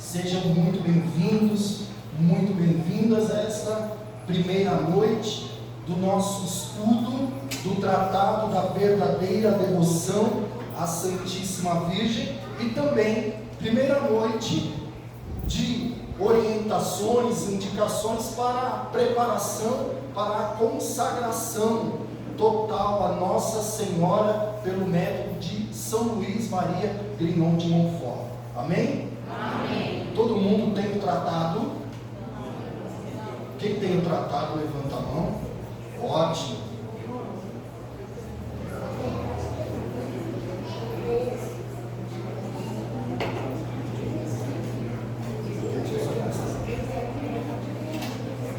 Sejam muito bem-vindos, muito bem-vindas a esta primeira noite do nosso estudo do Tratado da Verdadeira Devoção à Santíssima Virgem e também primeira noite de orientações, indicações para a preparação, para a consagração total a Nossa Senhora pelo método de São Luís Maria Grignon de Montfort. Amém? Amém. Todo mundo tem o tratado? Quem tem o tratado, levanta a mão. Ótimo.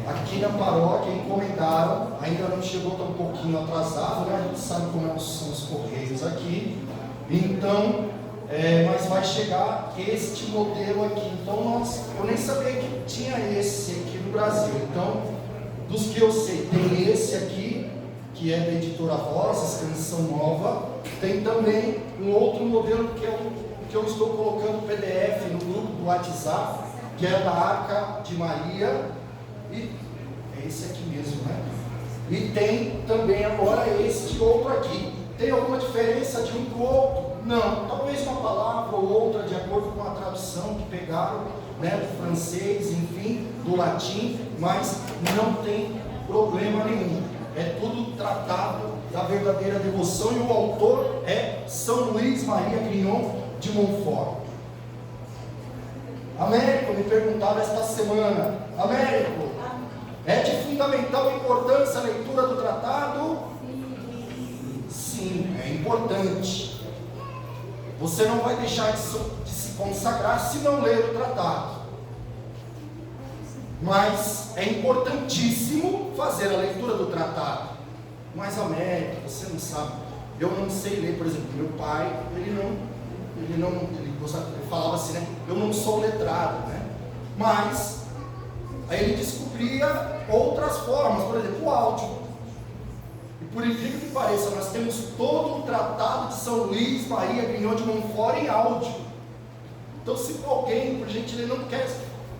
Aqui na paróquia encomendaram, ainda não chegou, está um pouquinho atrasado, né? A gente sabe como são os correios aqui. Então, mas vai chegar este modelo aqui. Então eu nem sabia que tinha esse aqui no Brasil. Então, dos que eu sei, tem esse aqui, que é da editora Rosas, Canção Nova. Tem também um outro modelo que eu estou colocando PDF no grupo do WhatsApp, que é da Arca de Maria. E é esse aqui mesmo, né? E tem também agora este outro aqui. Tem alguma diferença de um para o outro? Não, talvez uma palavra ou outra de acordo com a tradução que pegaram, né, do francês, enfim, do latim, mas não tem problema nenhum. É tudo tratado da verdadeira devoção e o autor é São Luís Maria Grignon de Montfort. Américo, me perguntaram esta semana, Américo, é de fundamental importância a leitura do tratado? Sim, é importante. Você não vai deixar de se consagrar se não ler o tratado. Mas é importantíssimo fazer a leitura do tratado. Mas, Américo, você não sabe. Eu não sei ler, por exemplo, meu pai, ele falava assim, né? Eu não sou letrado, né? Mas aí ele descobria outras formas, por exemplo, o áudio. E por incrível que pareça, nós temos todo o tratado de São Luís Maria Grignon de Montfort em áudio. Então, se alguém, por gentileza, não quer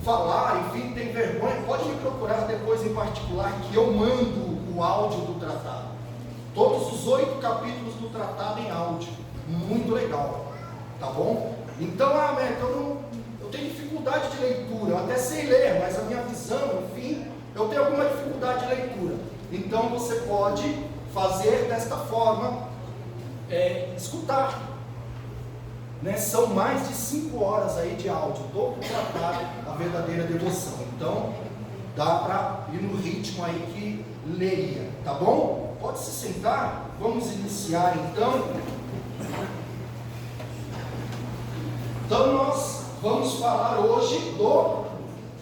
falar, enfim, tem vergonha, pode me procurar depois em particular, que eu mando o áudio do tratado. Todos os 8 capítulos do tratado em áudio. Muito legal. Tá bom? Então, eu tenho dificuldade de leitura, eu até sei ler, mas a minha visão, enfim, eu tenho alguma dificuldade de leitura. Então você pode fazer desta forma, escutar, né? São mais de 5 horas aí de áudio, todo o tratado da verdadeira devoção. Então dá para ir no ritmo aí que leria, tá bom? Pode se sentar, vamos iniciar então. Então nós vamos falar hoje do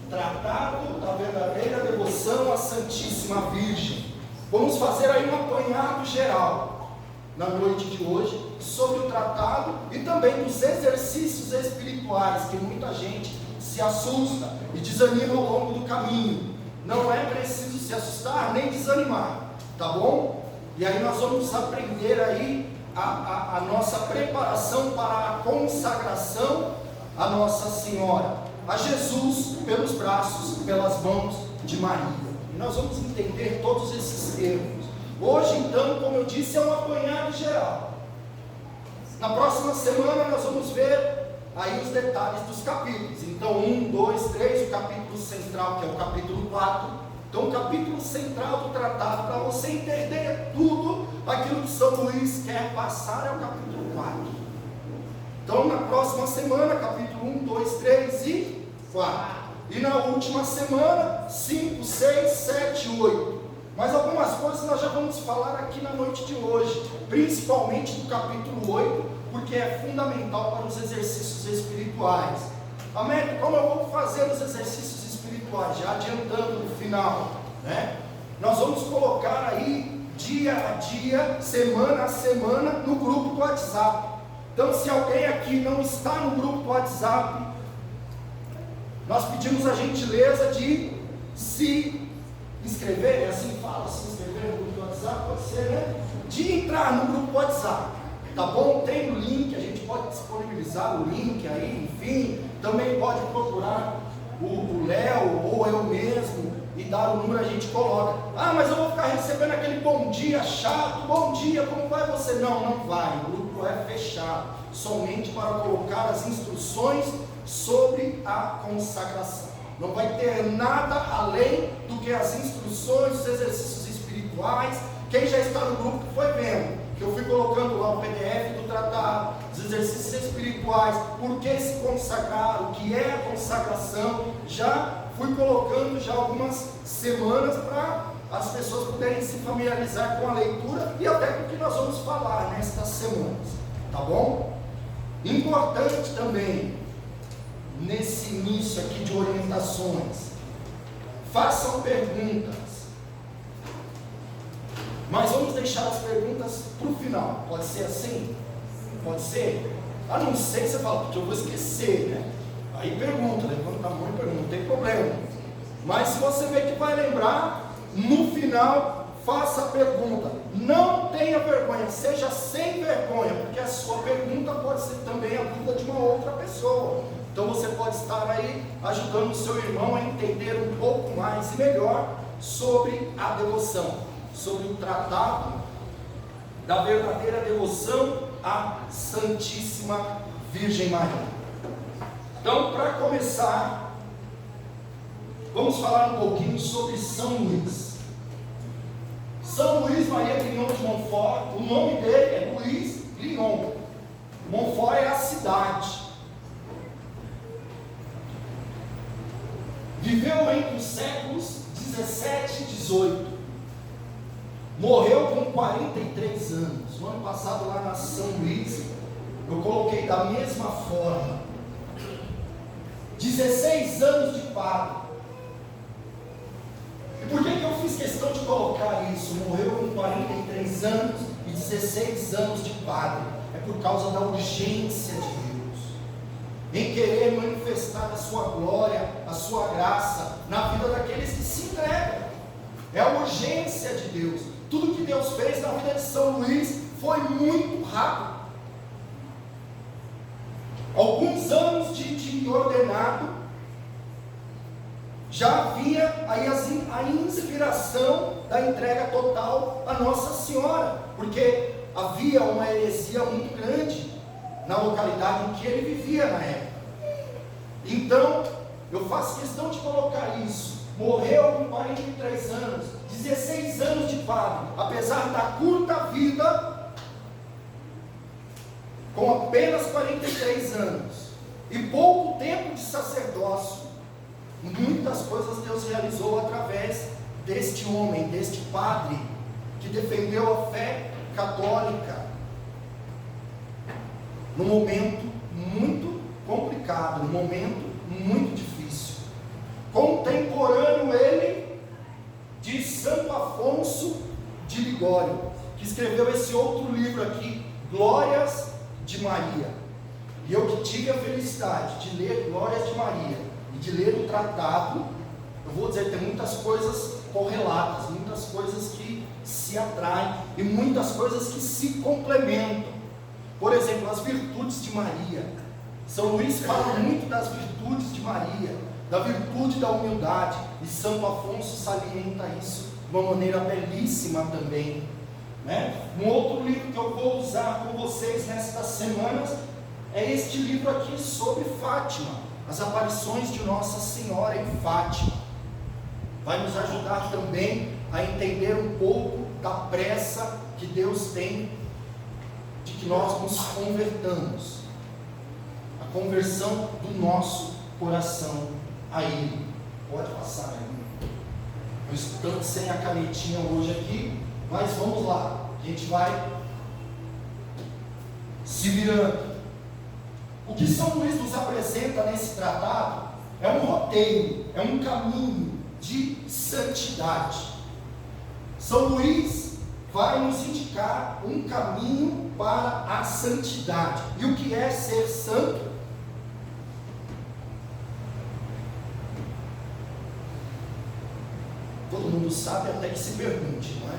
Tratado da Verdadeira Devoção à Santíssima Virgem. Vamos fazer aí um apanhado geral na noite de hoje sobre o tratado e também dos exercícios espirituais, que muita gente se assusta e desanima ao longo do caminho. Não é preciso se assustar nem desanimar, tá bom? E aí nós vamos aprender aí a nossa preparação para a consagração a Nossa Senhora, a Jesus pelos braços, pelas mãos de Maria. E nós vamos entender todos esses termos. Hoje, então, como eu disse, é um apanhado geral. Na próxima semana nós vamos ver aí os detalhes dos capítulos. Então, 1, 2, 3, o capítulo central, que é o capítulo 4. Então, o capítulo central do tratado, para você entender tudo aquilo que São Luís quer passar, é o capítulo 4. Então, na próxima semana, capítulo 1, 2, 3 e 4. E na última semana, 5, 6, 7, 8. Mas algumas coisas nós já vamos falar aqui na noite de hoje, principalmente do capítulo 8, porque é fundamental para os exercícios espirituais. Amém? Como eu vou fazer os exercícios espirituais? Já adiantando no final, né? Nós vamos colocar aí, dia a dia, semana a semana, no grupo do WhatsApp. Então, se alguém aqui não está no grupo do WhatsApp, nós pedimos a gentileza de se inscrever, é assim que fala, se inscrever no grupo do WhatsApp, pode ser, né? De entrar no grupo do WhatsApp, tá bom? Tem o link, a gente pode disponibilizar o link aí, enfim. também pode procurar o Léo ou eu mesmo e dar o número, a gente coloca. Ah, mas eu vou ficar recebendo aquele bom dia chato, bom dia, como vai você? Não, não vai, o grupo é fechado, somente para colocar as instruções sobre a consagração. Não vai ter nada além do que as instruções, os exercícios espirituais. Quem já está no grupo foi vendo que eu fui colocando lá o PDF do tratado, os exercícios espirituais, por que se consagrar, o que é a consagração. Já fui colocando já algumas semanas para as pessoas poderem se familiarizar com a leitura e até com o que nós vamos falar nestas semanas, tá bom? Importante também, nesse início aqui de orientações, façam perguntas, mas vamos deixar as perguntas para o final. Pode ser assim? Pode ser? Ah, não sei, você fala, porque eu vou esquecer, né? Aí pergunta, levanta a mão e pergunta, não tem problema. Mas se você vê que vai lembrar, no final, faça a pergunta. Não tenha vergonha, seja sem vergonha, porque a sua pergunta pode ser também a dúvida de uma outra pessoa. Então você pode estar aí ajudando o seu irmão a entender um pouco mais e melhor sobre a devoção, sobre o tratado da verdadeira devoção à Santíssima Virgem Maria. Então, para começar, vamos falar um pouquinho sobre São Luís. São Luís Maria Grignon de Montfort, o nome dele é Luís Grignon. Montfort é a cidade. Viveu entre os séculos 17 e 18. Morreu com 43 anos. No ano passado, lá na São Luís, eu coloquei da mesma forma. 16 anos de padre. E por que eu fiz questão de colocar isso? Morreu com 43 anos e 16 anos de padre. É por causa da urgência de Deus em querer manifestar a sua glória, a sua graça na vida daqueles que se entregam. É a urgência de Deus. Tudo que Deus fez na vida de São Luís foi muito rápido. Alguns anos de ordenado, já havia aí a inspiração da entrega total a Nossa Senhora, porque havia uma heresia muito grande na localidade em que ele vivia na época. Então, eu faço questão de colocar isso. Morreu com 43 anos, 16 anos de padre, apesar da curta vida, com apenas 43 anos e pouco tempo de sacerdócio, muitas coisas Deus realizou através deste homem, deste padre, que defendeu a fé católica, num momento muito complicado, num momento muito difícil. Contemporâneo ele de Santo Afonso de Ligório, que escreveu esse outro livro aqui, Glórias de Maria. E eu que tive a felicidade de ler Glórias de Maria e de ler o tratado, eu vou dizer, tem muitas coisas correlatas, muitas coisas que se atraem e muitas coisas que se complementam. Por exemplo, as virtudes de Maria. São Luís fala muito das virtudes de Maria, da virtude da humildade, e Santo Afonso salienta isso de uma maneira belíssima também, né? Um outro livro que eu vou usar com vocês nestas semanas é este livro aqui sobre Fátima, as aparições de Nossa Senhora em Fátima. Vai nos ajudar também a entender um pouco da pressa que Deus tem de que nós nos convertamos, a conversão do nosso coração a Ele. Pode passar aí. Eu estou sem a canetinha hoje aqui, mas vamos lá, a gente vai se virando. O que São Luís nos apresenta nesse tratado é um roteiro, é um caminho de santidade. São Luís vai nos indicar um caminho para a santidade. E o que é ser santo? Todo mundo sabe, até que se pergunte, não é?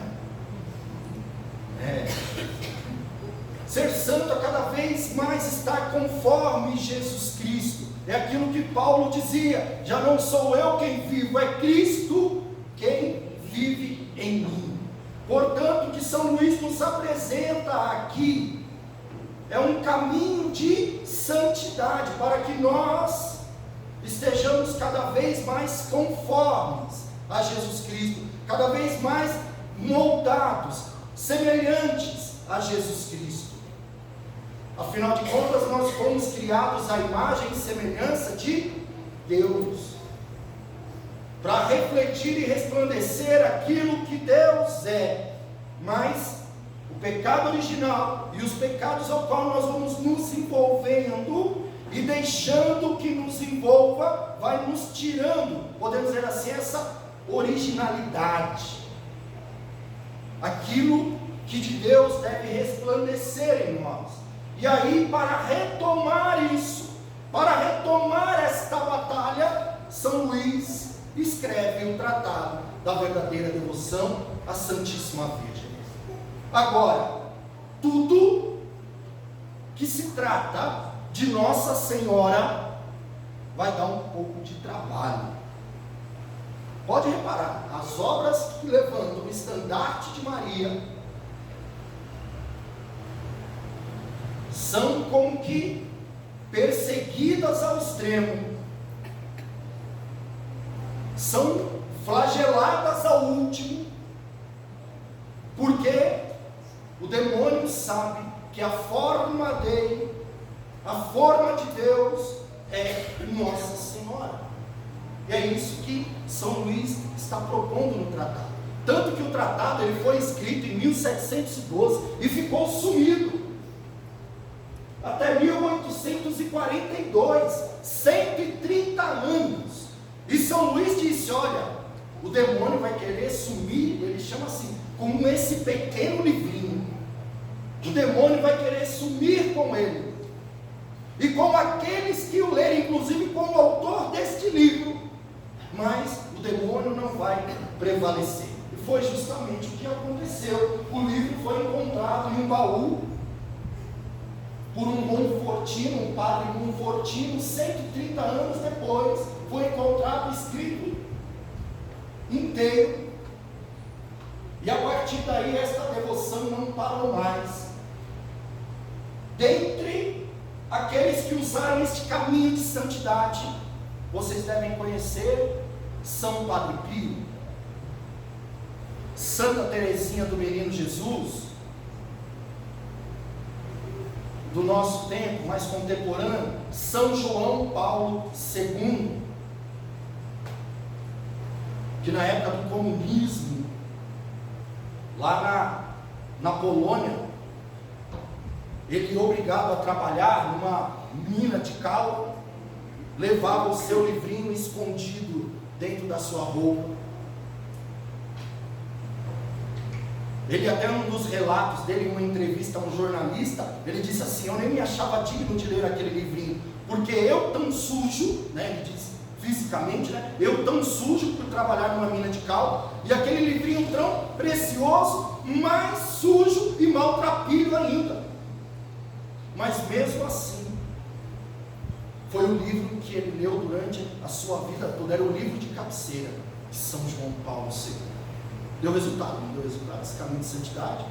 Ser santo é cada vez mais estar conforme Jesus Cristo, É aquilo que Paulo dizia: já não sou eu quem vivo, é Cristo quem vive em mim. Portanto, o que São Luís nos apresenta aqui é um caminho de santidade, para que nós estejamos cada vez mais conformes a Jesus Cristo, cada vez mais moldados, semelhantes a Jesus Cristo. Afinal de contas, nós fomos criados à imagem e semelhança de Deus, para refletir e resplandecer aquilo que Deus é. Mas o pecado original e os pecados ao qual nós vamos nos envolvendo e deixando que nos envolva, vai nos tirando, podemos dizer assim, essa originalidade, aquilo que de Deus deve resplandecer em nós. E aí, para retomar isso, para retomar esta batalha, São Luís escreve um tratado da verdadeira devoção à Santíssima Virgem. Agora, tudo que se trata de Nossa Senhora vai dar um pouco de trabalho. Pode reparar, as obras que levantam o estandarte de Maria são como que perseguidas ao extremo, são flageladas ao último, porque o demônio sabe que a forma dele, a forma de Deus é Nossa Senhora. E é isso que São Luís está propondo no tratado. Tanto que o tratado ele foi escrito em 1712 e ficou sumido até 1842, 130 anos. E São Luís disse: olha, o demônio vai querer sumir, ele chama assim, com esse pequeno livrinho. O demônio vai querer sumir com ele, e com aqueles que o lerem, inclusive com o autor deste livro, mas o demônio não vai prevalecer. E foi justamente o que aconteceu. O livro foi encontrado em um baú por um Monfortino, um padre Monfortino, 130 anos depois, foi encontrado escrito inteiro. E a partir daí esta devoção não parou mais. Dentre aqueles que usaram este caminho de santidade, vocês devem conhecer São Padre Pio, Santa Teresinha do Menino Jesus, do nosso tempo mais contemporâneo, São João Paulo II, que na época do comunismo, lá na Polônia, ele obrigado a trabalhar numa mina de cal, levava o seu livrinho escondido dentro da sua roupa. Ele, até um dos relatos dele, em uma entrevista a um jornalista, ele disse assim: eu nem me achava digno de ler aquele livrinho, porque eu tão sujo, né, ele disse, fisicamente, né, eu tão sujo por trabalhar numa mina de cal, e aquele livrinho tão precioso, mais sujo e maltrapilho ainda. Mas mesmo assim, foi o livro que ele leu durante a sua vida toda, era o livro de cabeceira de São João Paulo II. Deu resultado? Não deu resultado esse caminho de santidade?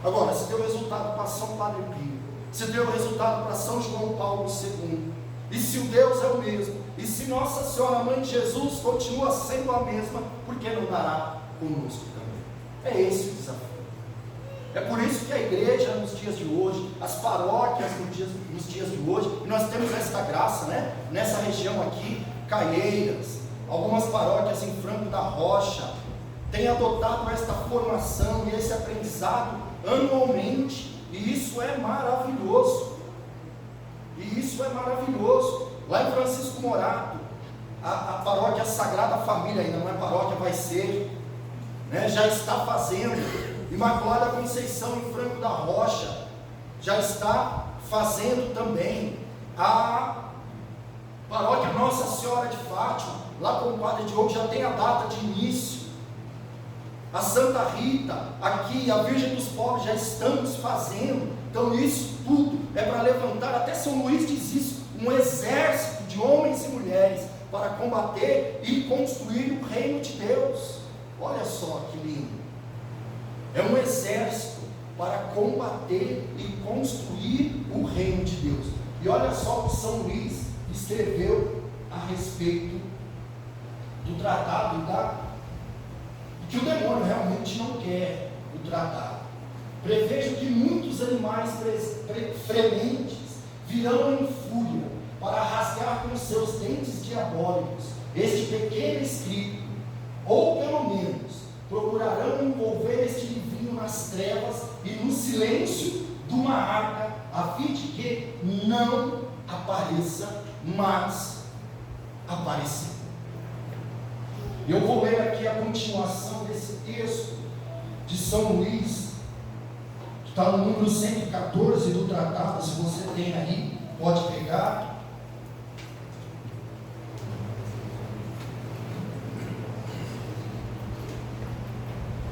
Agora, se deu resultado para São Padre Pio, se deu resultado para São João Paulo II, e se o Deus é o mesmo, e se Nossa Senhora Mãe de Jesus continua sendo a mesma, por que não dará conosco também? É esse o desafio. É por isso que a igreja nos dias de hoje, as paróquias nos dias de hoje, e nós temos esta graça, né? Nessa região aqui, Caieiras, algumas paróquias em Franco da Rocha, têm adotado esta formação e esse aprendizado anualmente, e isso é maravilhoso. E isso é maravilhoso. Lá em Francisco Morato, a paróquia Sagrada Família, ainda não é paróquia, vai ser, né? Já está fazendo. Imaculada Conceição em Franco da Rocha já está fazendo também. A paróquia Nossa Senhora de Fátima, lá com o Padre Diogo, já tem a data de início. A Santa Rita, aqui, a Virgem dos Pobres, já estamos fazendo. Então isso tudo é para levantar, até São Luís diz isso, um exército para combater e construir o reino de Deus. Olha só que lindo. É um exército para combater e construir o reino de Deus. E olha só o que São Luís escreveu a respeito do tratado que o demônio realmente não quer o tratado. Prevejo que muitos animais frementes virão em fúria para rasgar com seus dentes diabólicos este pequeno escrito, ou pelo menos procurarão envolver este livrinho nas trevas e no silêncio de uma arca, a fim de que não apareça, mas aparecer. Eu vou ler aqui a continuação desse texto de São Luís, que está no número 114 do tratado. Se você tem aí, pode pegar.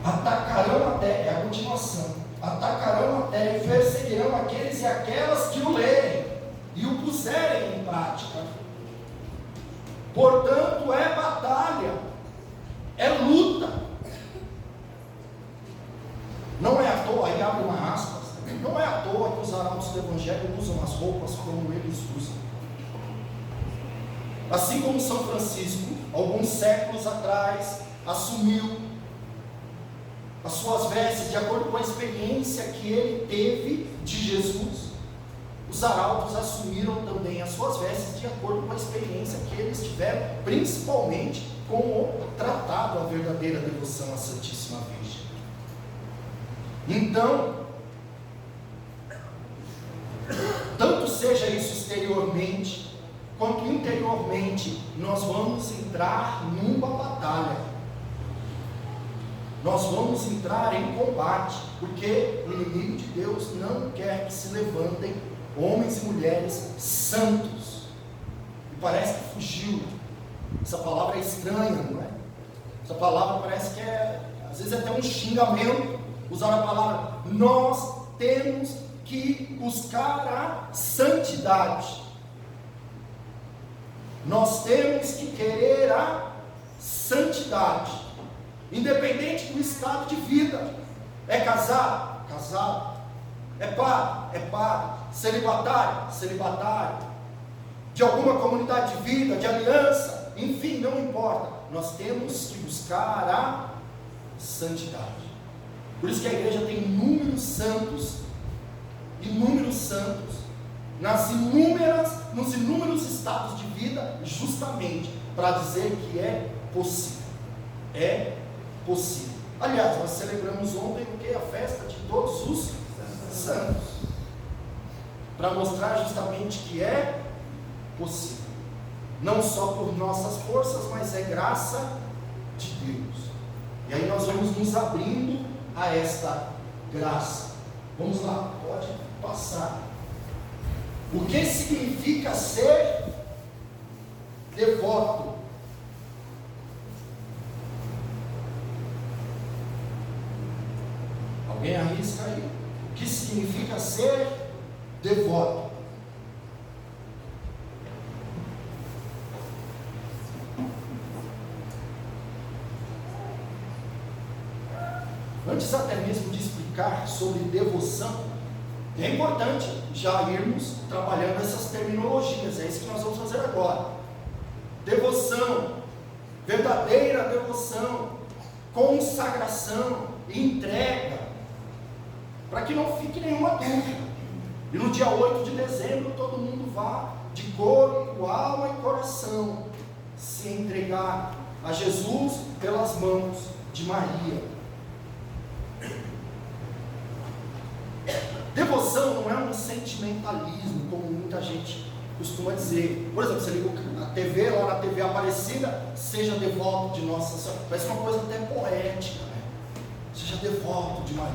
Atacarão até, é a continuação, atacarão até e perseguirão aqueles e aquelas que o lerem e o puserem em prática. Portanto, é batalha, é luta. Não é à toa, aí abre uma aspas, não é à toa que os arautos do Evangelho usam as roupas como eles usam. Assim como São Francisco, alguns séculos atrás, assumiu as suas vestes de acordo com a experiência que ele teve de Jesus, os arautos assumiram também as suas vestes de acordo com a experiência que eles tiveram, principalmente com o tratado, a verdadeira devoção à Santíssima Virgem. Então, tanto seja isso exteriormente, quanto interiormente, nós vamos entrar numa batalha. Nós vamos entrar em combate, porque o inimigo de Deus não quer que se levantem homens e mulheres santos. E parece que fugiu. Essa palavra é estranha, não é? Essa palavra parece que às vezes até um xingamento. Usar a palavra, nós temos que buscar a santidade. Nós temos que querer a santidade. Independente do estado de vida. É casado? Casado. É padre? É padre. Celibatário? Celibatário. De alguma comunidade de vida, de aliança, enfim, não importa. Nós temos que buscar a santidade. Por isso que a igreja tem inúmeros santos, nos inúmeros estados de vida, justamente para dizer que é possível. É possível. Aliás, nós celebramos ontem o que? A festa de todos os santos, para mostrar justamente que é possível, não só por nossas forças, mas é graça de Deus. E aí nós vamos nos abrindo a esta graça. Vamos lá, pode passar. O que significa ser devoto? Alguém arrisca aí? O que significa ser devoto? Antes até mesmo de explicar sobre devoção, é importante já irmos trabalhando essas terminologias. É isso que nós vamos fazer agora. Devoção, verdadeira devoção, consagração, entrega, para que não fique nenhuma dúvida. E no dia 8 de dezembro todo mundo vá de corpo, alma e coração se entregar a Jesus pelas mãos de Maria. Devoção não é um sentimentalismo, como muita gente costuma dizer. Por exemplo, você liga a TV, lá na TV Aparecida, seja devoto de Nossa Senhora. Parece uma coisa até poética, né? Seja devoto de Maria,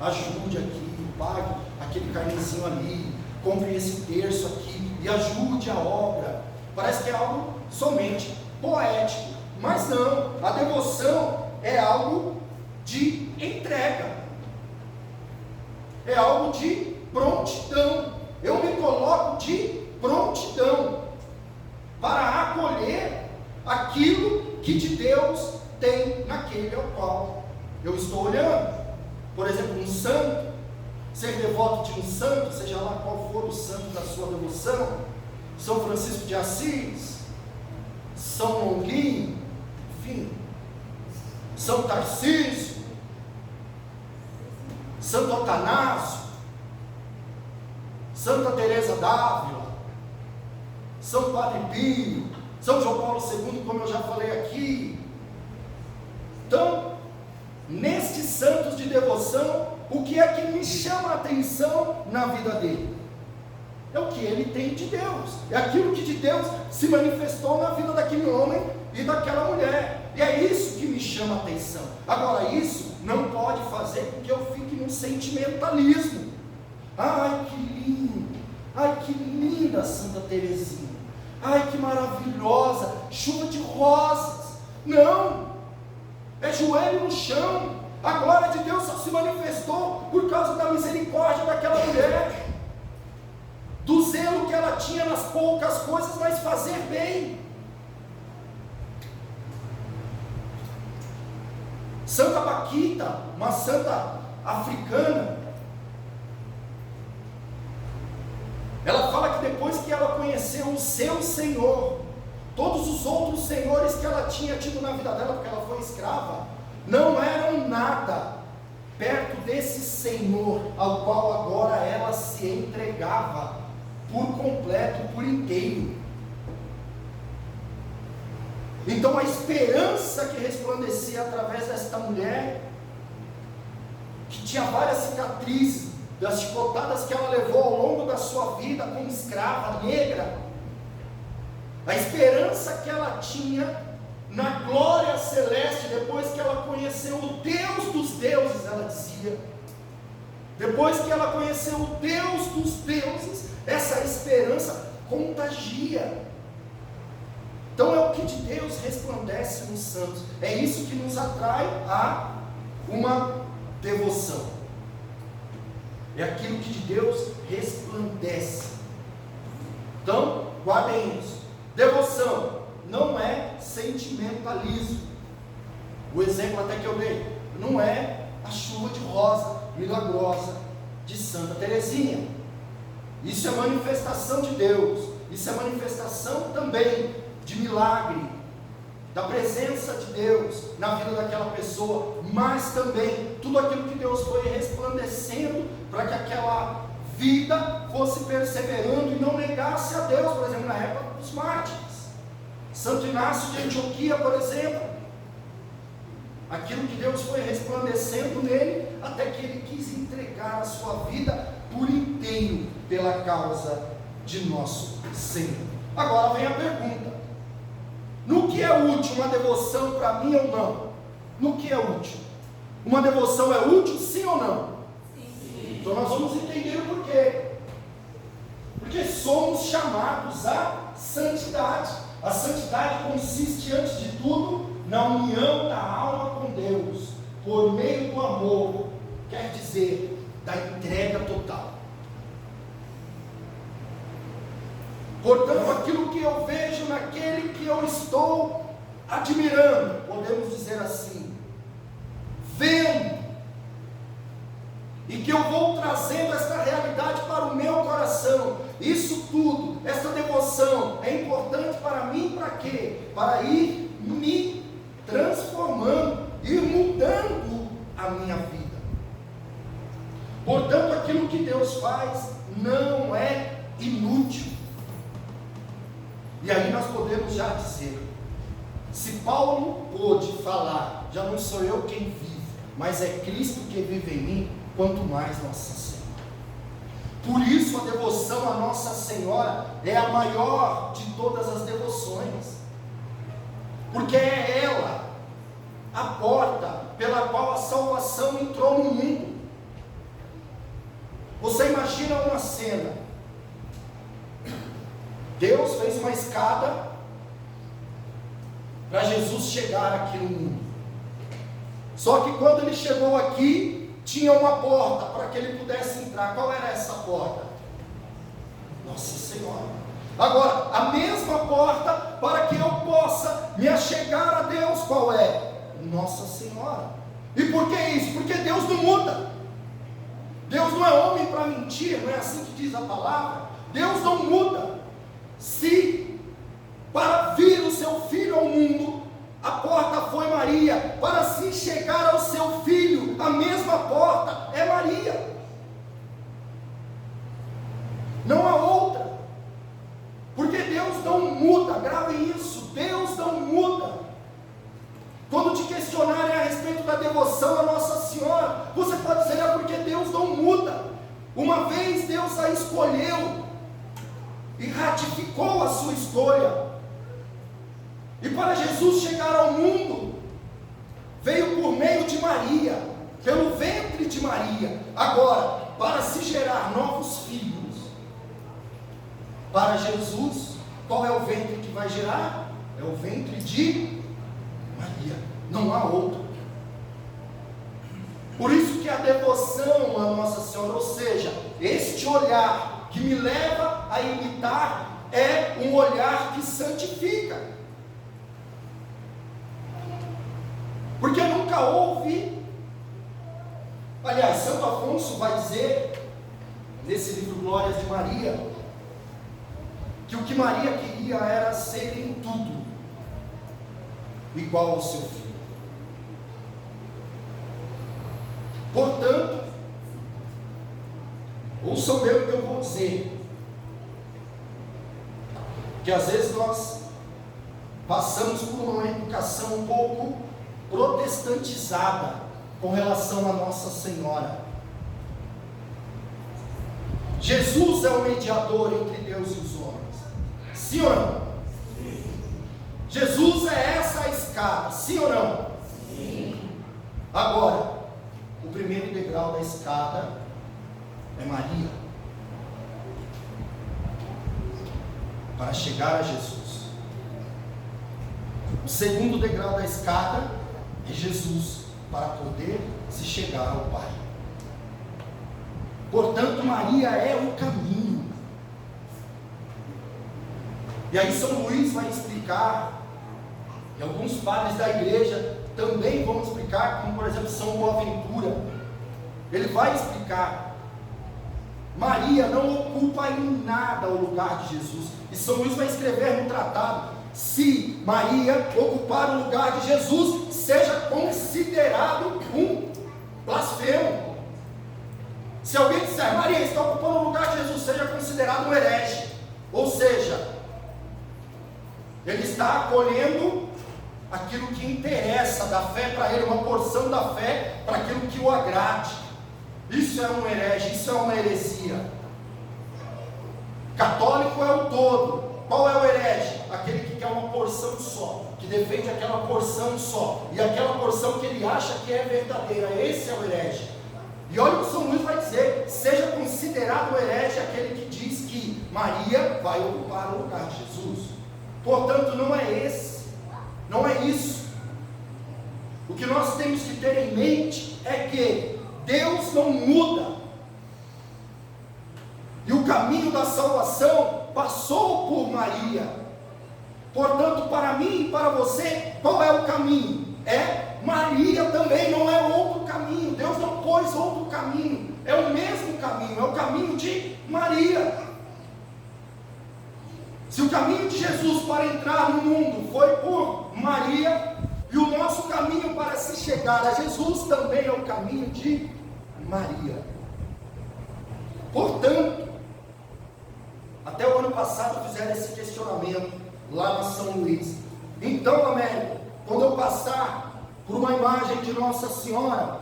ajude aqui, pague aquele carnezinho ali, compre esse terço aqui e ajude a obra. Parece que é algo somente poético, mas não. A devoção é algo de entrega. É algo de prontidão. Eu me coloco de prontidão para acolher aquilo que de Deus tem naquele ao qual eu estou olhando. Por exemplo, um santo, ser devoto de um santo, seja lá qual for o santo da sua devoção, São Francisco de Assis, São Longuinho, enfim, São Tarcísio, Santo Atanásio, Santa Teresa d'Ávila, São Padre Pio, São João Paulo II, como eu já falei aqui. Então, nestes santos de devoção, o que é que me chama a atenção na vida dele? É o que ele tem de Deus, é aquilo que de Deus se manifestou na vida daquele homem e daquela mulher, e é isso que me chama a atenção. Agora, isso não pode fazer com que eu fique num sentimentalismo. Ai, que lindo, ai, que linda Santa Teresinha, ai, que maravilhosa, chuva de rosas. Não, é joelho no chão. A glória de Deus só se manifestou por causa da misericórdia daquela mulher, do zelo que ela tinha nas poucas coisas, mas fazer bem. Santa Baquita, uma santa africana, ela fala que depois que ela conheceu o seu Senhor, todos os outros senhores que ela tinha tido na vida dela, porque ela foi escrava, não eram nada perto desse Senhor ao qual agora ela se entregava por completo, por inteiro. Então a esperança que resplandecia através desta mulher, que tinha várias cicatrizes das chicotadas que ela levou ao longo da sua vida como escrava negra, a esperança que ela tinha na glória celeste, depois que ela conheceu o Deus dos deuses, ela dizia, depois que ela conheceu o Deus dos deuses, essa esperança contagia. Então é o que de Deus resplandece nos santos, é isso que nos atrai a uma devoção, é aquilo que de Deus resplandece. Então, guardem isso, devoção não é sentimentalismo. O exemplo até que eu dei, não é a chuva de rosa milagrosa de Santa Teresinha. Isso é manifestação de Deus, isso é manifestação também de milagre, da presença de Deus na vida daquela pessoa, mas também tudo aquilo que Deus foi resplandecendo para que aquela vida fosse perseverando e não negasse a Deus, por exemplo, na época dos mártires. Santo Inácio de Antioquia, por exemplo, aquilo que Deus foi resplandecendo nele, até que ele quis entregar a sua vida por inteiro pela causa de nosso Senhor. Agora vem a pergunta: no que é útil uma devoção para mim ou não? No que é útil? Uma devoção é útil, sim ou não? Sim. Então nós vamos entender o porquê. Porque somos chamados à santidade. A santidade consiste, antes de tudo, na união da alma com Deus, por meio do amor, quer dizer, da entrega total. Portanto, aquilo que eu vejo naquele que eu estou admirando, podemos dizer assim, vendo, e que eu vou trazendo esta realidade para o meu coração, isso tudo, esta devoção é importante para mim, para quê? Para ir me transformando, ir mudando a minha vida. Portanto, aquilo que Deus faz não é inútil. E aí nós podemos já dizer, se Paulo pôde falar, já não sou eu quem vive, mas é Cristo que vive em mim, quanto mais Nossa Senhora. Por isso a devoção a Nossa Senhora é a maior de todas as devoções, porque é ela a porta pela qual a salvação entrou no mundo. Você imagina uma cena, Deus fez uma escada para Jesus chegar aqui no mundo, só que quando ele chegou aqui, tinha uma porta para que ele pudesse entrar. Qual era essa porta? Nossa Senhora. Agora, a mesma porta para que eu possa possa me achegar a Deus. Qual é? Nossa Senhora. E por que isso? Porque Deus não muda. Deus não é homem para mentir, não é assim que diz a palavra. Deus não muda. Se para vir o seu filho ao mundo, a porta foi Maria, para se chegar ao seu filho, a mesma porta é Maria. Não há outra. Porque Deus não muda, gravem isso, Deus não muda. Quando te questionarem a respeito da devoção à Nossa Senhora, você pode dizer, é porque Deus não muda. Uma vez Deus a escolheu e ratificou a sua escolha. E para Jesus chegar ao mundo, veio por meio de Maria, pelo ventre de Maria. Agora, para se gerar novos filhos, para Jesus, qual é o ventre que vai gerar? É o ventre de Maria, não há outro. Por isso que a devoção à Nossa Senhora, ou seja, este olhar que me leva a imitar, é um olhar que santifica. Porque nunca houve, aliás, Santo Afonso vai dizer, nesse livro Glórias de Maria, que o que Maria queria era ser em tudo igual ao seu filho. Portanto, ouçam bem o que eu vou dizer, que às vezes nós passamos por uma educação um pouco protestantizada com relação a Nossa Senhora. Jesus é o mediador entre Deus e os homens. Sim ou não? Sim. Jesus é essa a escada, sim ou não? Sim. Agora, o primeiro degrau da escada é Maria, para chegar a Jesus. O segundo degrau da escada é Jesus, para poder se chegar ao Pai. Portanto, Maria é o caminho. E aí São Luís vai explicar, e alguns padres da igreja também vão explicar, como por exemplo São Boaventura. Ele vai explicar, Maria não ocupa em nada o lugar de Jesus. E São Luís vai escrever no tratado, se Maria ocupar o lugar de Jesus, seja considerado um blasfemo. Se alguém disser, Maria está ocupando o lugar de Jesus, seja considerado um herege. Ou seja, ele está acolhendo aquilo que interessa da fé para ele, uma porção da fé para aquilo que o agrade. Isso é um herege, isso é uma heresia. Católico é o todo. Qual é o herege? Aquele que quer uma porção só, que defende aquela porção só, e aquela porção que ele acha que é verdadeira. Esse é o herege. E olha o que São Luís vai dizer, seja considerado herege aquele que diz que Maria vai ocupar o lugar de Jesus. Portanto, não é esse, não é isso. O que nós temos que ter em mente é que Deus não muda, e o caminho da salvação passou por Maria. Portanto, para mim e para você, qual é o caminho? É Maria também, não é outro caminho. Deus não pôs outro caminho, é o mesmo caminho, é o caminho de Maria. Se o caminho de Jesus para entrar no mundo foi por Maria, e o nosso caminho para se chegar a Jesus também é o caminho de Maria. Portanto, até o ano passado fizeram esse questionamento lá na São Luís. Então, Américo, quando eu passar por uma imagem de Nossa Senhora,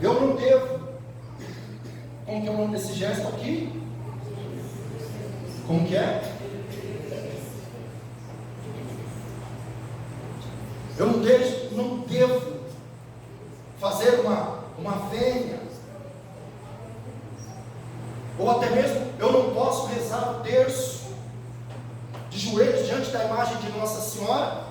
eu não devo, como que é o nome desse gesto aqui? Como que é? Eu não devo fazer uma vênia, ou até mesmo eu não posso rezar o terço de joelhos diante da imagem de Nossa Senhora.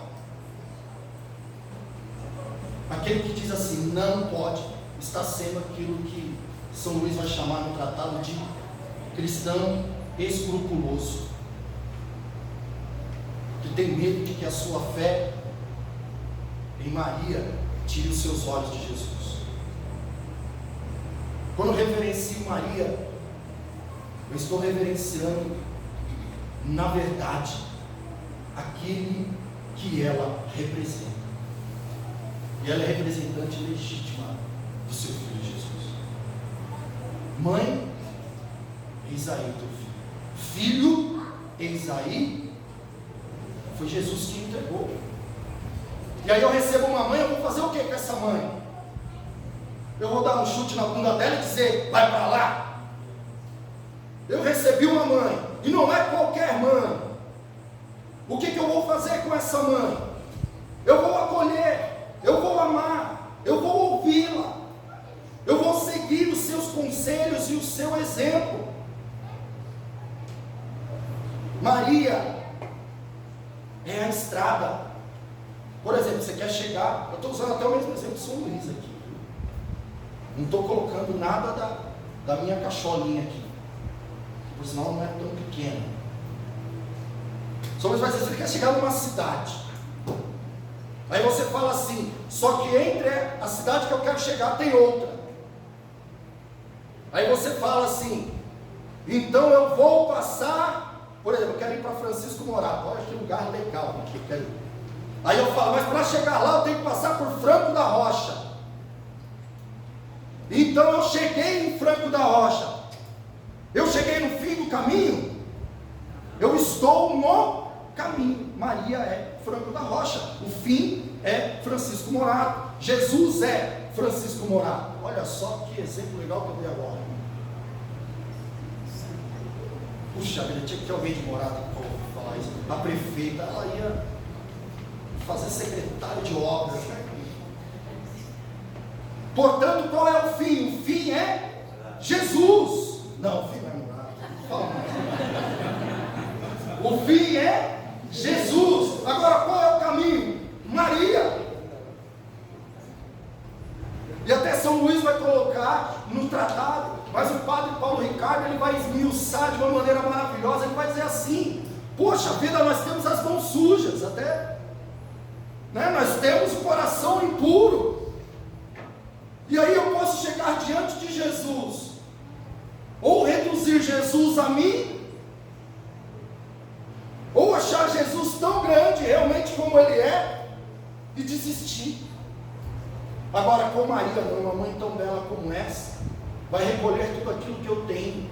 Aquele que diz assim, não pode, está sendo aquilo que São Luís vai chamar no tratado de cristão escrupuloso. tem medo de que a sua fé em Maria tire os seus olhos de Jesus. Quando eu reverencio Maria, eu estou reverenciando, na verdade, aquele que ela representa. E ela é representante legítima do seu filho Jesus. Mãe, eis aí teu filho. Filho, eis aí. Foi Jesus que entregou. E aí eu recebo uma mãe, eu vou fazer o que com essa mãe? Eu vou dar um chute na bunda dela e dizer, vai para lá. Eu recebi uma mãe, e não é qualquer mãe. O que eu vou fazer com essa mãe? Eu vou acolher, eu vou amar, eu vou ouvi-la, eu vou seguir os seus conselhos e o seu exemplo. Maria é a estrada. Por exemplo, você quer chegar, eu estou usando até o mesmo exemplo de São Luís aqui. Não estou colocando nada da minha cacholinha aqui, por sinal não é tão pequena. Só vai dizer, você quer chegar numa cidade. Aí você fala assim, só que entre a cidade que eu quero chegar tem outra. Aí você fala assim, então eu vou passar, por exemplo, eu quero ir para Francisco Morato, olha que lugar legal aqui, eu quero ir. Aí eu falo, mas para chegar lá eu tenho que passar por Franco da Rocha. Então eu cheguei em Franco da Rocha. Eu cheguei no fim do caminho. Eu estou no caminho. Maria é Franco da Rocha. O fim é Francisco Morato. Jesus é Francisco Morato. Olha só que exemplo legal que eu dei agora. Puxa vida, tinha que ter alguém de Morato para falar isso. A prefeita, ela ia fazer secretário de obras, né? Portanto, qual é o fim? O fim é Jesus. Não, o fim não é Morato. O fim é Jesus. Agora, qual é o caminho? Maria. E até São Luís vai colocar no tratado, mas o padre Paulo Ricardo, ele vai esmiuçar de uma maneira maravilhosa. Ele vai dizer assim, poxa vida, nós temos as mãos sujas, até, né? Nós temos o coração impuro. E aí eu posso chegar diante de Jesus, ou reduzir Jesus a mim, ou achar Jesus tão grande realmente como Ele é, e desistir. Agora com Maria, uma mãe tão bela como essa, vai recolher tudo aquilo que eu tenho.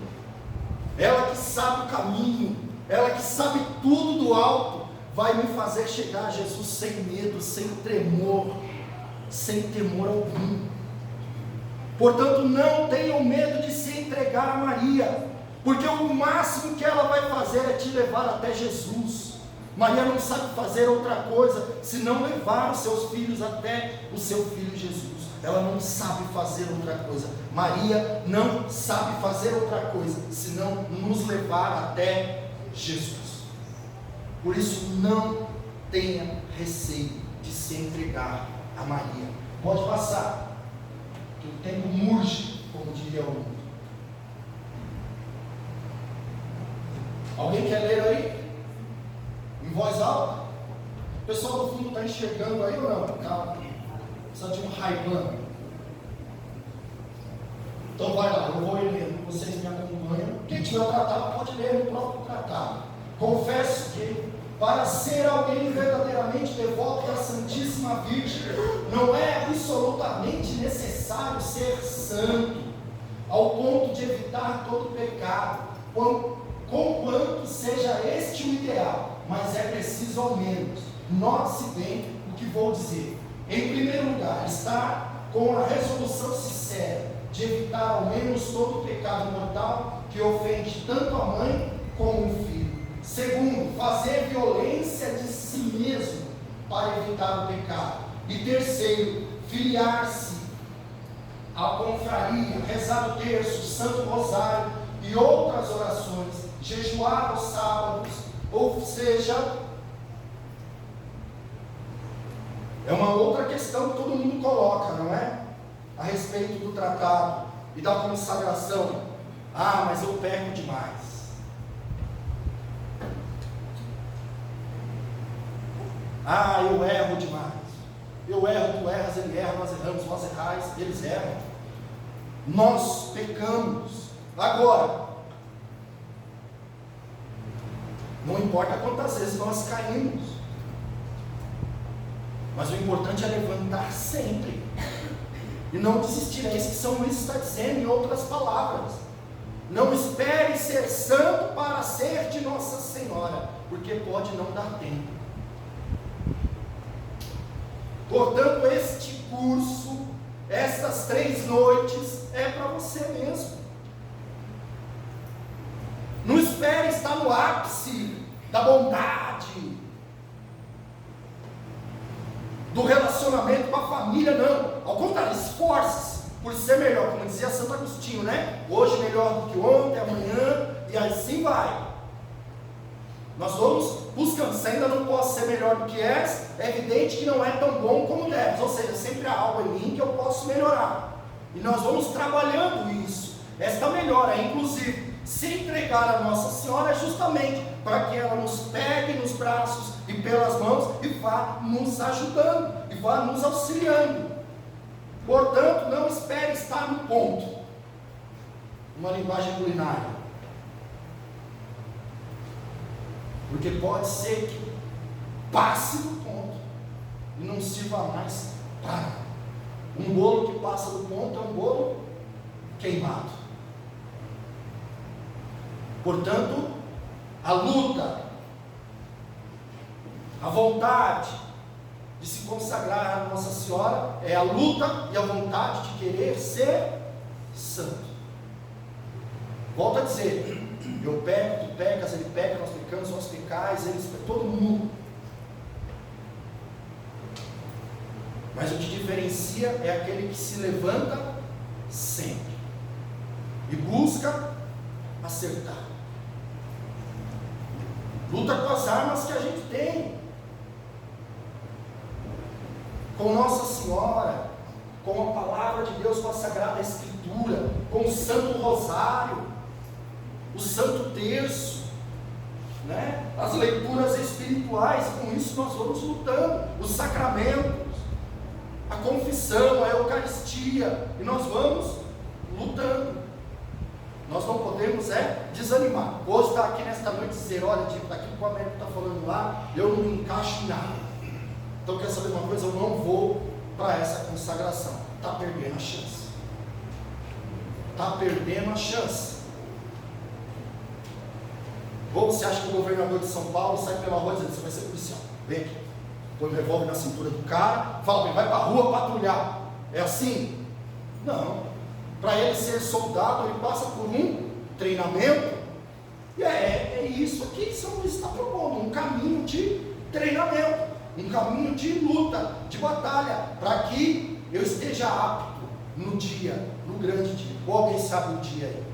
Ela que sabe o caminho, ela que sabe tudo do alto, vai me fazer chegar a Jesus sem medo, sem tremor, sem temor algum. Portanto, não tenham medo de se entregar a Maria, porque o máximo que ela vai fazer é te levar até Jesus. Maria não sabe fazer outra coisa senão levar os seus filhos até o seu filho Jesus. Ela não sabe fazer outra coisa. Maria não sabe fazer outra coisa senão nos levar até Jesus. Por isso, não tenha receio de se entregar a Maria. Pode passar. O tempo murge, como diria o mundo. Alguém quer ler aí? Em voz alta? O pessoal do fundo está enxergando aí ou não? Tá? Precisa de um Ray-Ban. Então vai lá, eu vou ir lendo, vocês me acompanham. Quem tiver o tratado pode ler no próprio tratado. Confesso que para ser alguém verdadeiramente devoto da Santíssima Virgem, não é absolutamente necessário ser santo, ao ponto de evitar todo pecado, conquanto seja este o ideal, mas é preciso ao menos, note-se bem o que vou dizer. Em primeiro lugar, estar com a resolução sincera de evitar ao menos todo pecado mortal que ofende tanto a mãe como o filho. Segundo, fazer violência de si mesmo para evitar o pecado. E terceiro, filiar-se à confraria, rezar o terço, o Santo Rosário e outras orações, jejuar aos sábados, ou seja, é uma outra questão que todo mundo coloca, não é? A respeito do tratado e da consagração. Ah, mas eu peco demais. Ah, eu erro demais. Eu erro, tu erras, ele erra, nós erramos, vós errais, eles erram. Nós pecamos. Agora, não importa quantas vezes nós caímos, mas o importante é levantar sempre e não desistir. É isso que São Luís está dizendo em outras palavras. Não espere ser santo para ser de Nossa Senhora, porque pode não dar tempo. Portanto, este curso, estas 3 noites, é para você mesmo. Não espere estar no ápice da bondade, do relacionamento com a família, não. Ao contrário, esforce-se por ser melhor, como dizia Santo Agostinho, né? Hoje melhor do que ontem, amanhã, e assim vai. Nós vamos buscando. Se ainda não posso ser melhor do que és, é evidente que não é tão bom como deves, ou seja, sempre há algo em mim que eu posso melhorar, e nós vamos trabalhando isso. Esta melhora, inclusive, se entregar a Nossa Senhora é justamente para que ela nos pegue nos braços e pelas mãos e vá nos ajudando, e vá nos auxiliando. Portanto, não espere estar no ponto, uma linguagem culinária, porque pode ser que passe do ponto e não sirva mais para nada. Um bolo que passa do ponto é um bolo queimado. Portanto, a luta, a vontade de se consagrar a Nossa Senhora é a luta e a vontade de querer ser santo. Volto a dizer, eu peco, tu pecas, ele peca, nós pecamos, vós pecais, eles pecam, todo mundo. Mas o que diferencia é aquele que se levanta sempre e busca acertar. Luta com as armas que a gente tem, com Nossa Senhora, com a Palavra de Deus, com a Sagrada Escritura, com o Santo Rosário, o Santo Terço, né? As leituras espirituais. Com isso nós vamos lutando, os sacramentos, a confissão, a Eucaristia, e nós vamos lutando. Nós não podemos desanimar. Hoje está aqui nesta noite dizer, olha, daquilo que o Américo está falando lá, eu não me encaixo em nada. Então quer saber uma coisa? Eu não vou para essa consagração. Está perdendo a chance. Está perdendo a chance. Ou você acha que o governador de São Paulo sai pela rua dizendo, você vai ser policial, vem aqui, põe o revólver na cintura do cara, fala, vai para a rua patrulhar. É assim? Não. Para ele ser soldado, ele passa por um treinamento, e é isso aqui que São Luís está propondo, um caminho de treinamento, um caminho de luta, de batalha, para que eu esteja apto no dia, no grande dia. Ou alguém sabe o dia aí?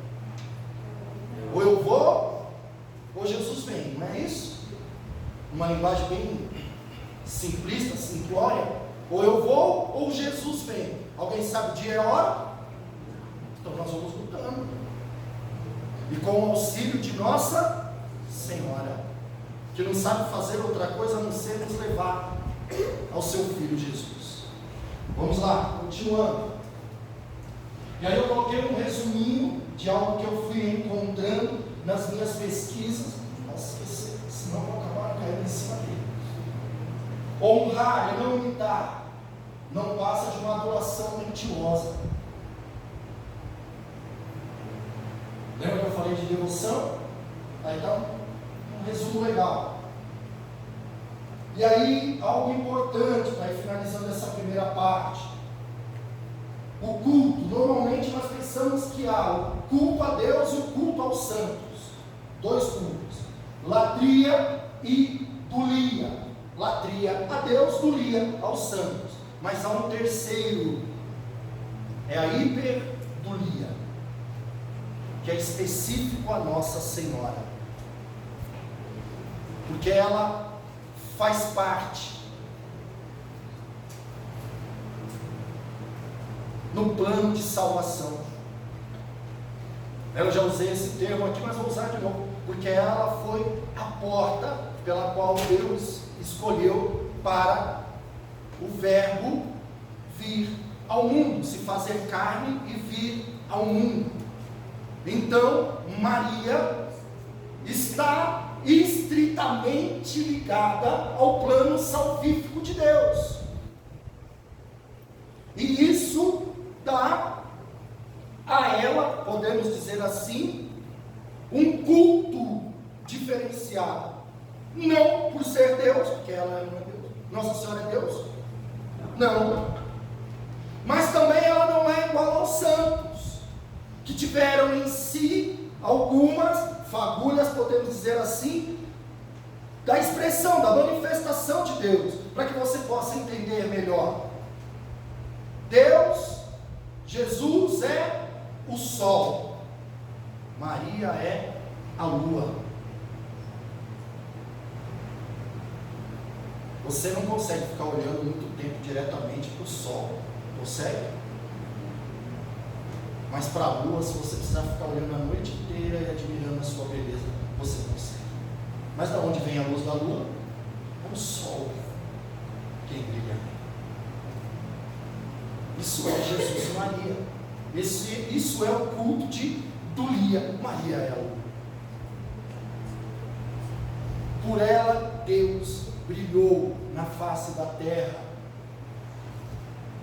Ou eu vou, ou Jesus vem, não é isso? Uma linguagem bem simplista, simplória. Ou eu vou, ou Jesus vem. Alguém sabe o dia e a hora? Então nós vamos lutando, e com o auxílio de Nossa Senhora, que não sabe fazer outra coisa a não ser nos levar ao seu Filho Jesus. Vamos lá, continuando. E aí eu coloquei um resuminho de algo que eu fui encontrando nas minhas pesquisas. Nossa, senão eu vou acabar caindo em cima dele. Honrar e não imitar não passa de uma adoração mentirosa. Lembra que eu falei de devoção? Aí está um resumo legal. E aí, algo importante para ir finalizando essa primeira parte. O culto, normalmente nós pensamos que há o culto a Deus e o culto aos santos. 2 cultos. Latria e dulia. Latria a Deus, dulia aos santos. Mas há um terceiro. É a hiperdulia, que é específico a Nossa Senhora, porque ela faz parte no plano de salvação. Eu já usei esse termo aqui, mas vou usar de novo, porque ela foi a porta pela qual Deus escolheu para o Verbo vir ao mundo, se fazer carne e vir ao mundo. Então, Maria está estritamente ligada ao plano salvífico de Deus. E isso dá a ela, podemos dizer assim, um culto diferenciado. Não por ser Deus, porque ela não é Deus. Nossa Senhora é Deus? Não. Mas também ela não é igual aos santos, que tiveram em si algumas fagulhas, podemos dizer assim, da expressão, da manifestação de Deus, para que você possa entender melhor. Deus, Jesus é o sol, Maria é a lua. Você não consegue ficar olhando muito tempo diretamente para o sol, consegue? Mas para a lua, se você precisar ficar olhando a noite inteira e admirando a sua beleza, você consegue. Mas da onde vem a luz da lua? É o sol quem brilha. Isso é Jesus e Maria. Isso é o culto de Dulia. Maria é a lua. Por ela Deus brilhou na face da terra.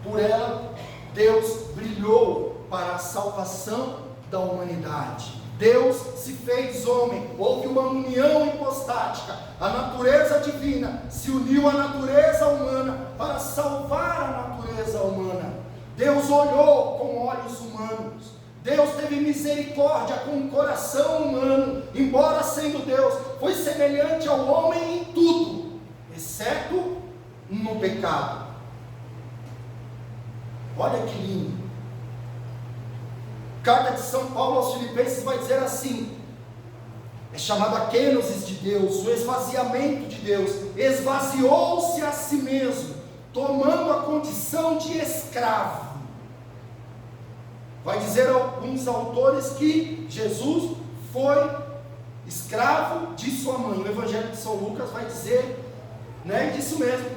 Por ela Deus brilhou para a salvação da humanidade. Deus se fez homem, houve uma união hipostática. A natureza divina se uniu à natureza humana para salvar a natureza humana. Deus olhou com olhos humanos. Deus teve misericórdia com o coração humano. Embora sendo Deus, foi semelhante ao homem em tudo, exceto no pecado. Olha que lindo. Carta de São Paulo aos Filipenses vai dizer assim: é chamado a kenosis de Deus, o esvaziamento de Deus. Esvaziou-se a si mesmo, tomando a condição de escravo. Vai dizer alguns autores que Jesus foi escravo de sua mãe. O Evangelho de São Lucas vai dizer, disso mesmo,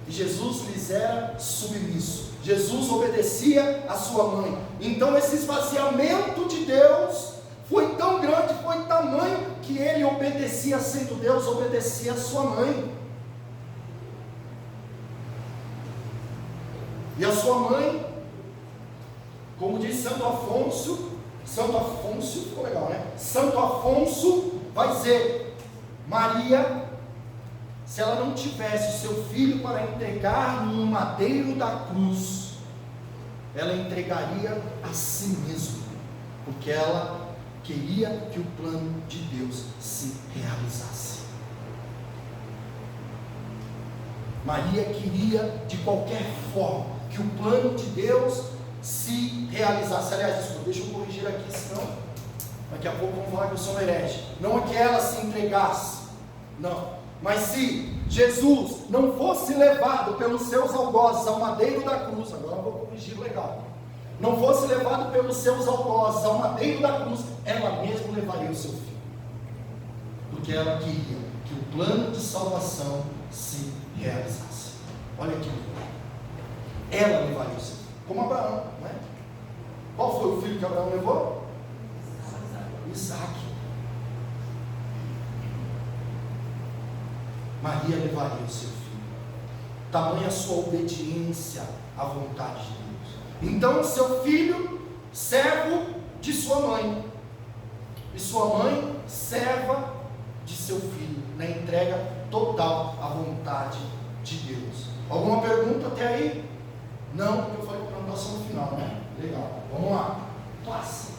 que Jesus lhes era submisso. Jesus obedecia a sua mãe. Então esse esvaziamento de Deus foi tão grande, foi tamanho, que ele obedecia, sendo Deus, obedecia a sua mãe. E a sua mãe, como diz Santo Afonso ficou legal, né? Santo Afonso vai dizer: Maria, se ela não tivesse o seu filho para entregar no madeiro da cruz, ela entregaria a si mesma, porque ela queria que o plano de Deus se realizasse. Maria queria de qualquer forma que o plano de Deus se realizasse. Aliás, desculpa, deixa eu corrigir aqui, senão daqui a pouco vamos falar que eu sou herege. Não é que ela se entregasse, não. Mas se Jesus não fosse levado pelos seus algozes ao madeiro da cruz, agora eu vou corrigir legal, não fosse levado pelos seus algozes ao madeiro da cruz, ela mesma levaria o seu filho, porque ela queria que o plano de salvação se realizasse. Olha que lindo. Ela levaria o seu filho, como Abraão, não é? Qual foi o filho que Abraão levou? Isaac. Maria levaria o seu filho. Tamanha a sua obediência à vontade de Deus. Então, seu filho, servo de sua mãe, e sua mãe, serva de seu filho, na entrega total à vontade de Deus. Alguma pergunta até aí? Não, porque eu falei para a anotação no final, né? Legal, vamos lá. Classe.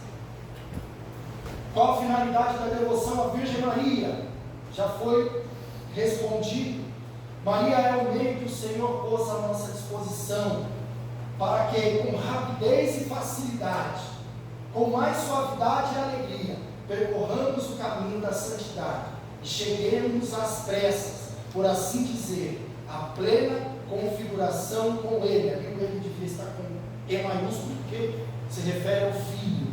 Qual a finalidade da devoção à Virgem Maria? Já foi respondido. Maria é o meio que o Senhor pôs à nossa disposição, para que com rapidez e facilidade, com mais suavidade e alegria, percorramos o caminho da santidade e cheguemos às pressas, por assim dizer, à plena configuração com Ele. Ali o Ele devia estar com E maiúsculo, porque se refere ao Filho,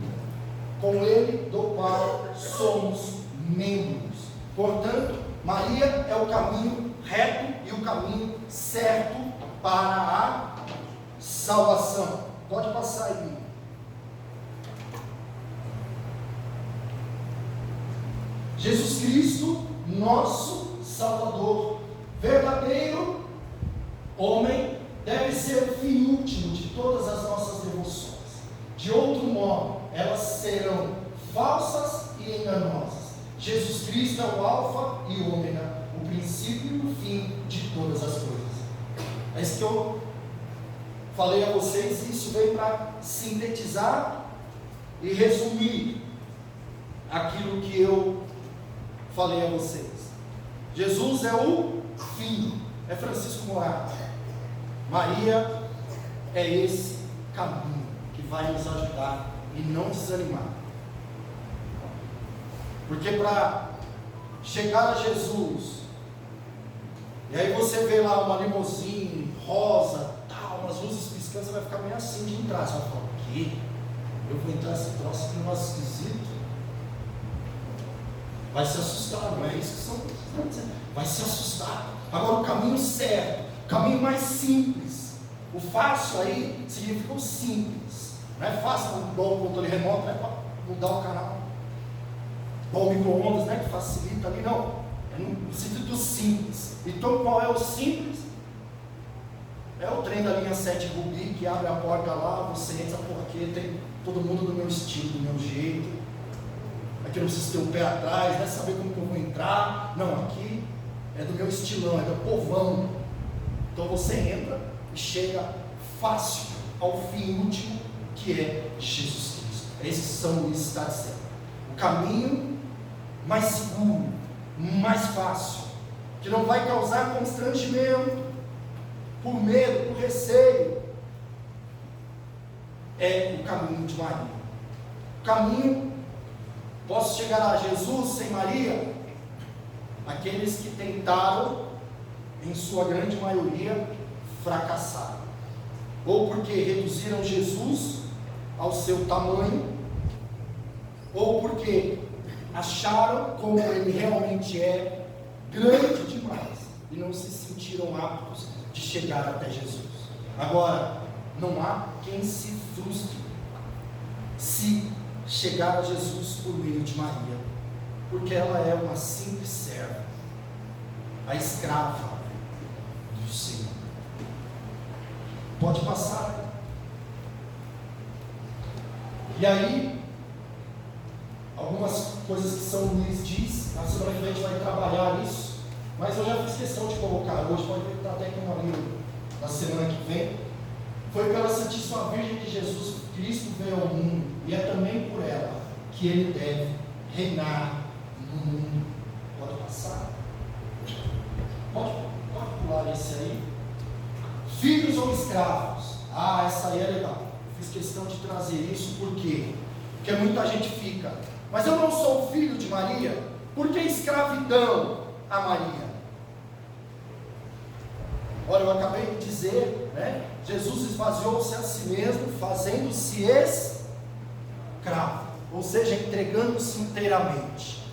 com Ele do qual somos membros. Portanto, Maria é o caminho reto e o caminho certo para a salvação. Pode passar aí. Jesus Cristo, nosso Salvador, verdadeiro homem, deve ser o fim último de todas as nossas devoções. De outro modo, elas serão falsas e enganosas. Jesus Cristo é o alfa e o ômega, o princípio e o fim de todas as coisas. É isso que eu falei a vocês, e isso veio para sintetizar e resumir aquilo que eu falei a vocês. Jesus é o fim, é Francisco Morato. Maria é esse caminho que vai nos ajudar e não desanimar. Porque para chegar a Jesus, e aí você vê lá uma limusine rosa, tal, umas luzes piscando, você vai ficar meio assim de entrar. Você vai falar, o quê? Eu vou entrar nesse troço aqui, um negócio esquisito. Vai se assustar, não é isso que estão dizendo? Vai se assustar. Agora o caminho certo, o caminho mais simples. O fácil aí significa o simples. Não é fácil igual o controle remoto, não é para mudar o canal. Igual o micro-ondas, né, que facilita ali, não. É no sentido simples. Então qual é o simples? É o trem da linha 7 Rubi, que abre a porta lá, você entra, porque tem todo mundo do meu estilo, do meu jeito. Aqui eu não preciso ter um pé atrás, não é saber como que eu vou entrar. Não, aqui é do meu estilão, é do povão. Então você entra e chega fácil ao fim último, que é Jesus Cristo. É isso que São Luís está dizendo. O caminho mais seguro, mais fácil, que não vai causar constrangimento, por medo, por receio, é o caminho de Maria. O caminho, posso chegar a Jesus sem Maria? Aqueles que tentaram, em sua grande maioria, fracassaram. Ou porque reduziram Jesus ao seu tamanho, ou porque acharam como ele realmente é grande demais e não se sentiram aptos de chegar até Jesus. Agora, não há quem se frustre se chegar a Jesus por meio de Maria, porque ela é uma simples serva, a escrava do Senhor. Pode passar. E aí, algumas coisas que São Luís diz, na semana que vem a gente vai trabalhar isso, mas eu já fiz questão de colocar hoje, pode ver que está até aqui no livro na semana que vem. Foi pela Santíssima Virgem que Jesus Cristo veio ao mundo, e é também por ela que ele deve reinar no mundo. Pode passar? Pode pular esse aí. Filhos ou escravos? Ah, essa aí é legal. Fiz questão de trazer isso, por quê? Porque muita gente fica, mas eu não sou filho de Maria, por que escravidão a Maria? Olha, eu acabei de dizer, né? Jesus esvaziou-se a si mesmo, fazendo-se escravo, ou seja, entregando-se inteiramente.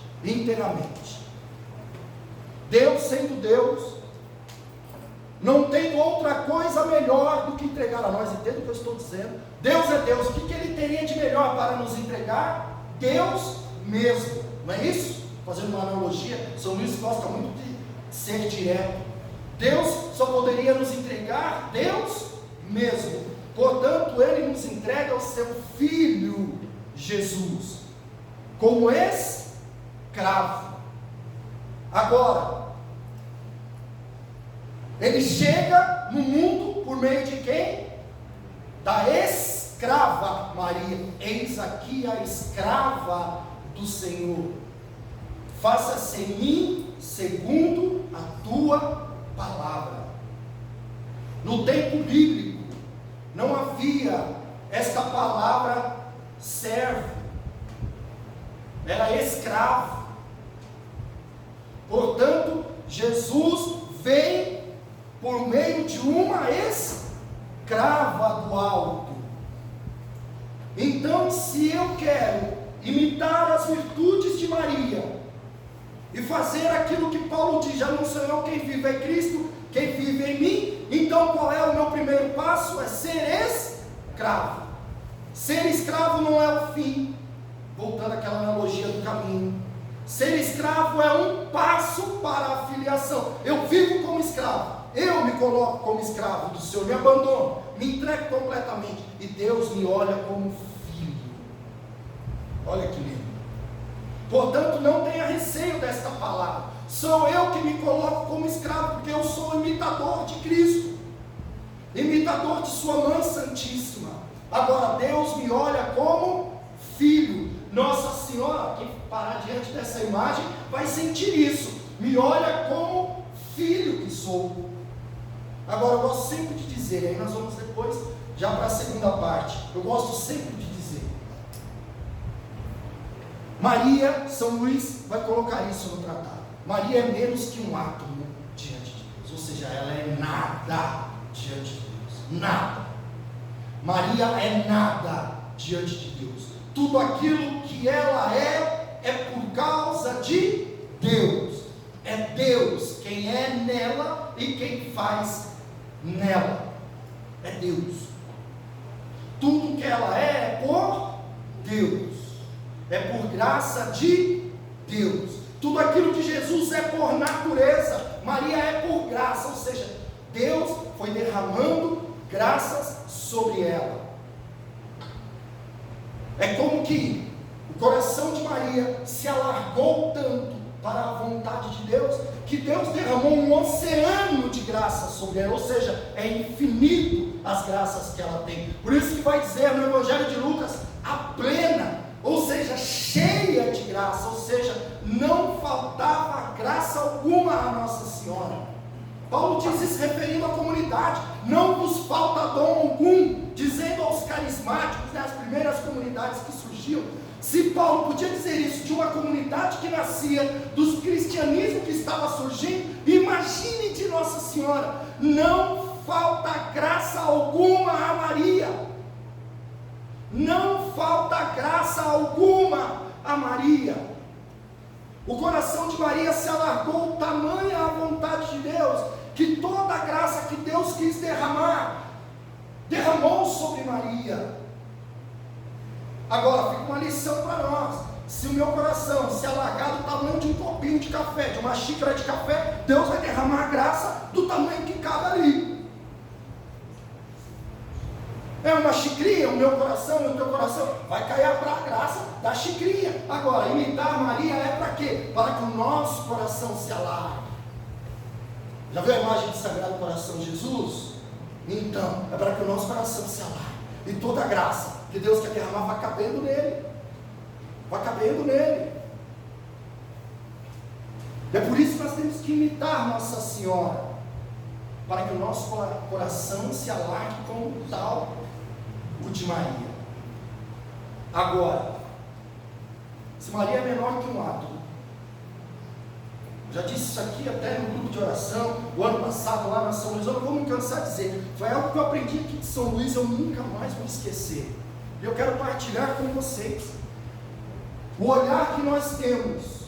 Deus sendo Deus, não tem outra coisa melhor do que entregar a nós. Entende o que eu estou dizendo? Deus é Deus, o que ele teria de melhor para nos entregar? Deus mesmo, não é isso? Fazendo uma analogia, São Luís gosta muito de ser direto. Deus só poderia nos entregar Deus mesmo. Portanto, ele nos entrega o seu Filho Jesus como escravo. Agora, ele chega no mundo por meio de quem? Da escrava Maria. Eis aqui a escrava do Senhor. Faça-se em mim segundo a tua palavra. No tempo bíblico não havia esta palavra servo, era escravo. Portanto, Jesus vem por meio de uma escrava do alto. Então, se eu quero imitar as virtudes de Maria e fazer aquilo que Paulo diz que já não sou eu quem vive, é Cristo quem vive em mim. Então qual é o meu primeiro passo? É ser escravo. Ser escravo não é o fim. Voltando àquela analogia do caminho. Ser escravo é um passo para a filiação. Eu vivo como escravo. Eu me coloco como escravo do Senhor, me abandono, me entrego completamente. E Deus me olha como filho. Olha que lindo. Portanto, não tenha receio desta palavra. Sou eu que me coloco como escravo, porque eu sou imitador de Cristo, imitador de sua mãe santíssima. Agora Deus me olha como filho. Nossa Senhora, quem parar diante dessa imagem vai sentir isso. Me olha como filho que sou. Agora eu gosto sempre de dizer, aí nós vamos depois já para a segunda parte. Eu gosto sempre de dizer, Maria, São Luís vai colocar isso no tratado. Maria é menos que um átomo diante de Deus, ou seja, ela é nada diante de Deus, nada. Maria é nada diante de Deus. Tudo aquilo que ela é por causa de Deus. É Deus quem é nela e quem faz nela. É Deus. Tudo que ela é por Deus. É por graça de Deus. Tudo aquilo que Jesus é por natureza, Maria é por graça, ou seja, Deus foi derramando graças sobre ela. É como que o coração de Maria se alargou tanto para a vontade de Deus, que Deus derramou um oceano de graças sobre ela, ou seja, é infinito as graças que ela tem. Por isso que vai dizer no Evangelho de Lucas, a plena, ou seja, cheia de graça, ou seja, não faltava graça alguma a Nossa Senhora. Paulo diz isso referindo à comunidade, não vos falta dom algum, dizendo aos carismáticos, as primeiras comunidades que surgiam. Se Paulo podia dizer isso de uma comunidade que nascia, dos cristianismos que estava surgindo, imagine de Nossa Senhora, não falta graça alguma a Maria, não falta graça alguma a Maria. O coração de Maria se alargou tamanha a vontade de Deus, que toda a graça que Deus quis derramar, derramou sobre Maria. Agora fica uma lição para nós. Se o meu coração se alargar do tamanho de um copinho de café, de uma xícara de café, Deus vai derramar a graça do tamanho que cabe ali. É uma xicrinha, o meu coração e o teu coração, vai cair para a graça da xicrinha. Agora, imitar Maria é para quê? Para que o nosso coração se alargue. Já viu a imagem do Sagrado Coração de Jesus? Então, é para que o nosso coração se alargue. E toda a graça que Deus quer derramar vai cabendo nele. Vai cabendo nele. É por isso que nós temos que imitar Nossa Senhora, para que o nosso coração se alargue como tal o de Maria. Agora, se Maria é menor que um átomo, já disse isso aqui até no grupo de oração, o ano passado lá na São Luís, eu não vou me cansar de dizer, foi algo que eu aprendi aqui de São Luís, eu nunca mais vou esquecer, e eu quero partilhar com vocês. O olhar que nós temos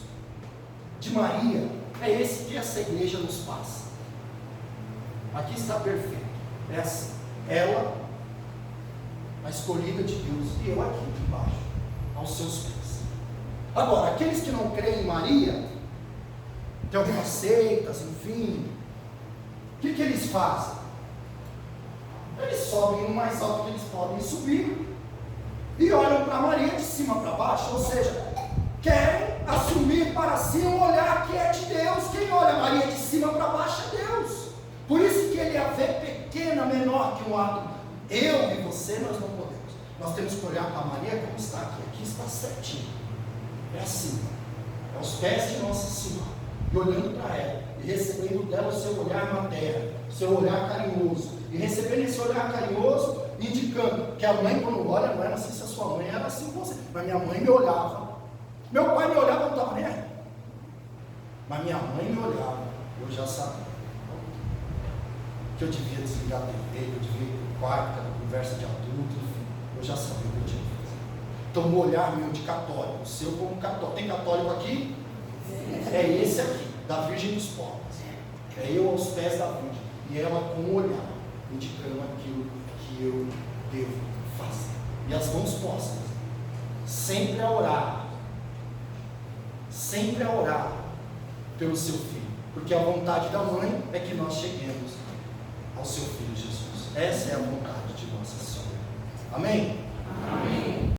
de Maria é esse que essa igreja nos passa. Aqui está perfeito, essa, ela, a escolhida de Deus, e eu aqui embaixo, aos seus pés. Agora, aqueles que não creem em Maria, tem algumas seitas, enfim, o que eles fazem? Eles sobem no mais alto que eles podem subir, e olham para Maria de cima para baixo, ou seja, querem assumir para si um olhar que é de Deus. Quem olha Maria de cima para baixo é Deus. Por isso que ele a vê pequena, menor que um átomo. Eu e você, nós não podemos. Nós temos que olhar para Maria como está aqui. Aqui está certinho. É assim. É aos pés de Nossa Senhora. E olhando para ela. E recebendo dela o seu olhar materno. O seu olhar carinhoso. E recebendo esse olhar carinhoso, indicando que a mãe, quando olha, não era assim se a sua mãe era assim com você. Mas minha mãe me olhava. Meu pai me olhava, eu não estava nem aí. Mas minha mãe me olhava. Eu já sabia que eu devia desligar a TV, que eu devia ir para o quarto, que era conversa de adulto, enfim, eu já sabia o que eu tinha que fazer. Então o olhar meu de católico, o seu como católico, tem católico aqui? É esse aqui, da Virgem dos Povos. É eu aos pés da Virgem, e ela com o olhar, indicando aquilo que eu devo fazer. E as mãos postas, sempre a orar pelo seu filho, porque a vontade da mãe é que nós cheguemos ao seu filho Jesus. Essa é a vontade de Nossa Senhora. Amém?